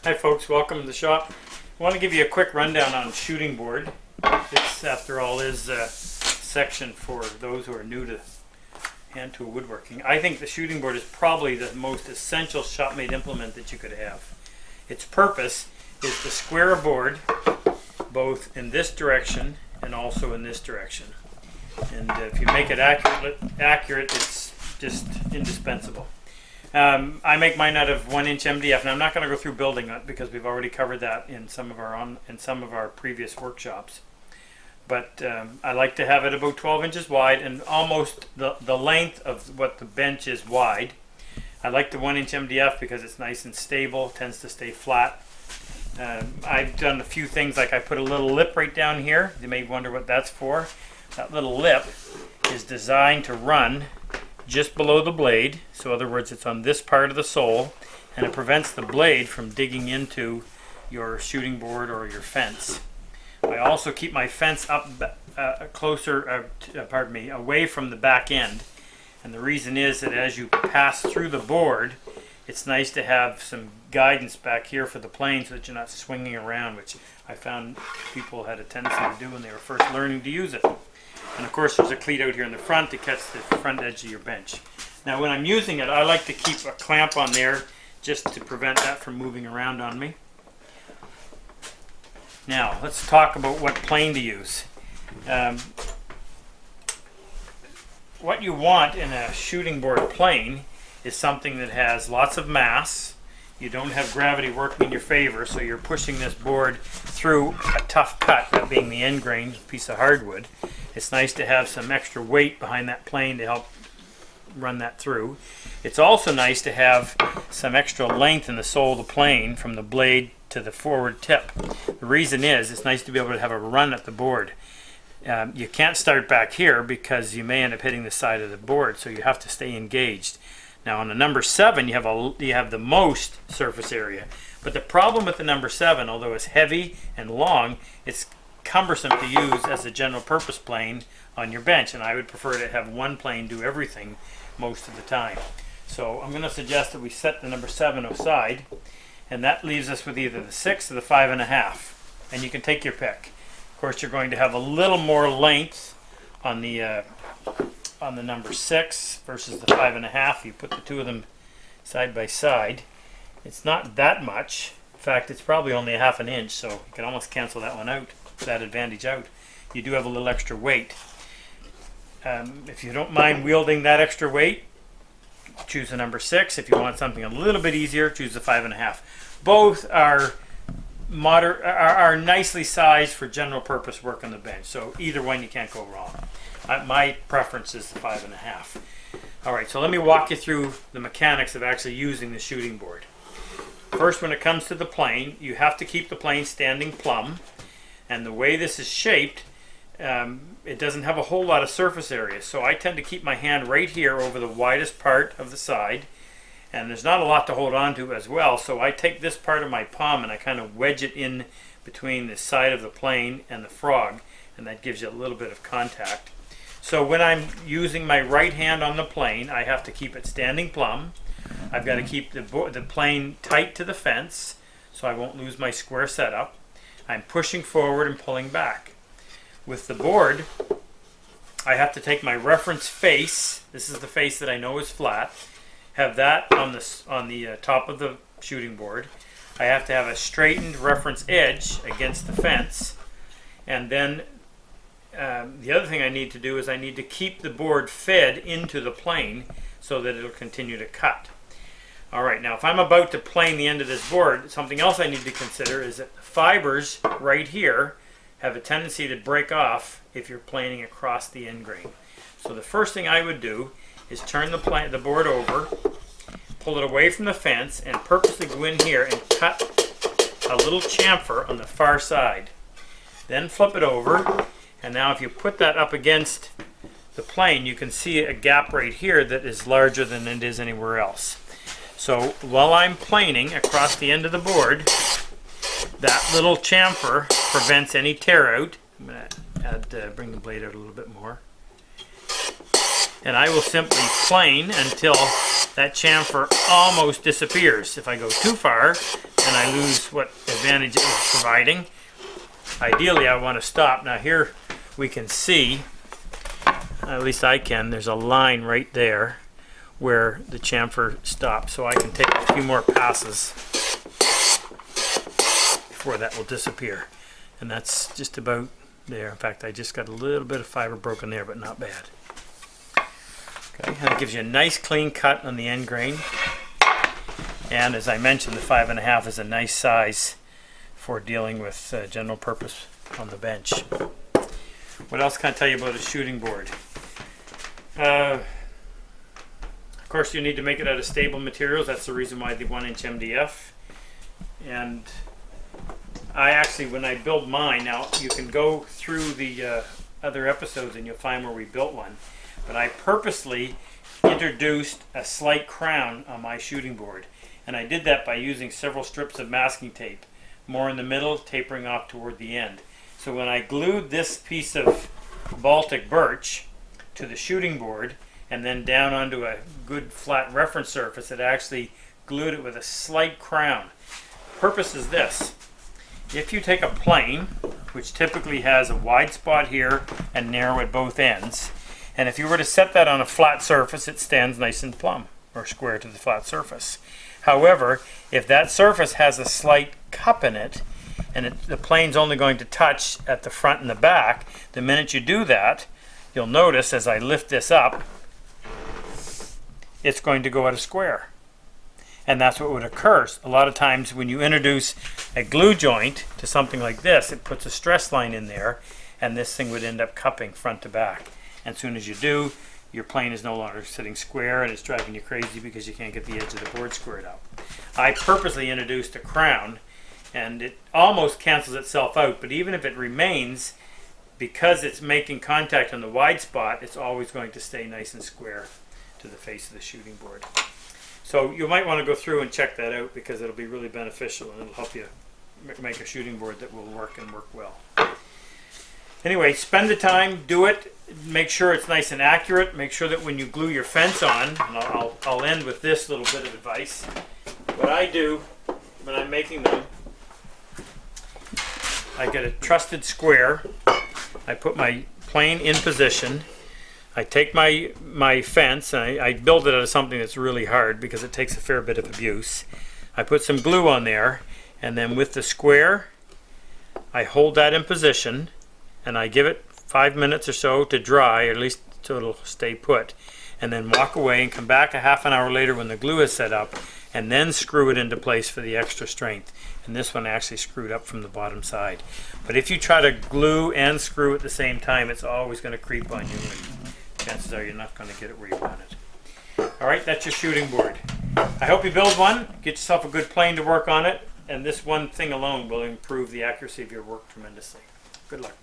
Hi folks, welcome to the shop. I want to give you a quick rundown on shooting board. This, after all, is a section for those who are new to hand tool woodworking. I think the shooting board is probably the most essential shop-made implement that you could have. Its purpose is to square a board both in this direction and also in this direction. And if you make it accurate, it's just indispensable. I make mine out of 1-inch MDF, and I'm not going to go through building it because we've already covered that in some of our previous workshops. But I like to have it about 12 inches wide and almost the length of what the bench is wide. I like the 1-inch MDF because it's nice and stable, tends to stay flat. I've done a few things, like I put a little lip right down here. You may wonder what that's for. That little lip is designed to run just below the blade, so in other words it's on this part of the sole, and it prevents the blade from digging into your shooting board or your fence. I also keep my fence up away from the back end, and the reason is that as you pass through the board, it's nice to have some guidance back here for the plane so that you're not swinging around, which I found people had a tendency to do when they were first learning to use it. And of course there's a cleat out here in the front to catch the front edge of your bench. Now when I'm using it, I like to keep a clamp on there just to prevent that from moving around on me. Now let's talk about what plane to use. What you want in a shooting board plane is something that has lots of mass. You don't have gravity working in your favor, so you're pushing this board through a tough cut, that being the end grain piece of hardwood. It's nice to have some extra weight behind that plane to help run that through. It's also nice to have some extra length in the sole of the plane from the blade to the forward tip. The reason is it's nice to be able to have a run at the board. You can't start back here because you may end up hitting the side of the board, so you have to stay engaged. Now on the number 7 you have the most surface area, but the problem with the number 7, although it's heavy and long, it's cumbersome to use as a general purpose plane on your bench, and I would prefer to have one plane do everything most of the time. So I'm going to suggest that we set the number 7 aside, and that leaves us with either the 6 or the 5.5, and you can take your pick. Of course you're going to have a little more length on the number 6 versus the 5.5. You put the two of them side by side. It's not that much. In fact, it's probably only a 1/2 inch, so you can almost cancel that one out, that advantage out. You do have a little extra weight. If you don't mind wielding that extra weight, choose the number 6. If you want something a little bit easier, choose the 5.5. Both are nicely sized for general purpose work on the bench, so either one you can't go wrong. My preference is the 5.5. Alright, so let me walk you through the mechanics of actually using the shooting board. First, when it comes to the plane, you have to keep the plane standing plumb, and the way this is shaped, it doesn't have a whole lot of surface area, so I tend to keep my hand right here over the widest part of the side, and there's not a lot to hold on to as well, so I take this part of my palm and I kind of wedge it in between the side of the plane and the frog, and that gives you a little bit of contact. So when I'm using my right hand on the plane, I have to keep it standing plumb. I've got to keep the plane tight to the fence so I won't lose my square setup. I'm pushing forward and pulling back. With the board, I have to take my reference face. This is the face that I know is flat. Have that on the top of the shooting board. I have to have a straightened reference edge against the fence, and then the other thing I need to do is I need to keep the board fed into the plane so that it'll continue to cut. Alright, now if I'm about to plane the end of this board, something else I need to consider is that the fibers right here have a tendency to break off if you're planing across the end grain. So the first thing I would do is turn the board over, pull it away from the fence, and purposely go in here and cut a little chamfer on the far side. Then flip it over, and now if you put that up against the plane, you can see a gap right here that is larger than it is anywhere else. So while I'm planing across the end of the board, that little chamfer prevents any tear out. I'm going to bring the blade out a little bit more. And I will simply plane until that chamfer almost disappears. If I go too far, then I lose what advantage it was providing. Ideally, I want to stop. Now here we can see, at least I can, there's a line right there where the chamfer stops. So I can take a few more passes before that will disappear. And that's just about there. In fact, I just got a little bit of fiber broken there, but not bad. Okay, and it gives you a nice clean cut on the end grain. And as I mentioned, the 5.5 is a nice size for dealing with general purpose on the bench. What else can I tell you about a shooting board? Of course, you need to make it out of stable materials. That's the reason why the 1-inch MDF. And I actually, when I build mine, now you can go through the other episodes and you'll find where we built one. But I purposely introduced a slight crown on my shooting board. And I did that by using several strips of masking tape, more in the middle, tapering off toward the end. So when I glued this piece of Baltic birch to the shooting board and then down onto a good flat reference surface, it actually glued it with a slight crown. Purpose is this. If you take a plane, which typically has a wide spot here and narrow at both ends, and if you were to set that on a flat surface, it stands nice and plumb or square to the flat surface. However, if that surface has a slight cup in it, and the plane's only going to touch at the front and the back, the minute you do that, you'll notice as I lift this up, it's going to go at a square. And that's what would occur. A lot of times when you introduce a glue joint to something like this, it puts a stress line in there, and this thing would end up cupping front to back. And as soon as you do, your plane is no longer sitting square and it's driving you crazy because you can't get the edge of the board squared up. I purposely introduced a crown, and it almost cancels itself out, but even if it remains, because it's making contact on the wide spot, it's always going to stay nice and square to the face of the shooting board. So you might want to go through and check that out because it'll be really beneficial and it'll help you make a shooting board that will work and work well. Anyway, spend the time, do it, make sure it's nice and accurate, make sure that when you glue your fence on, and I'll end with this little bit of advice. What I do when I'm making them, I get a trusted square, I put my plane in position, I take my fence, and I build it out of something that's really hard because it takes a fair bit of abuse. I put some glue on there, and then with the square, I hold that in position, and I give it 5 minutes or so to dry, or at least so it'll stay put, and then walk away and come back a half an hour later when the glue is set up, and then screw it into place for the extra strength. And this one actually screwed up from the bottom side. But if you try to glue and screw at the same time, it's always going to creep on you, and chances are you're not going to get it where you want it. Alright, that's your shooting board. I hope you build one, get yourself a good plane to work on it, and this one thing alone will improve the accuracy of your work tremendously. Good luck.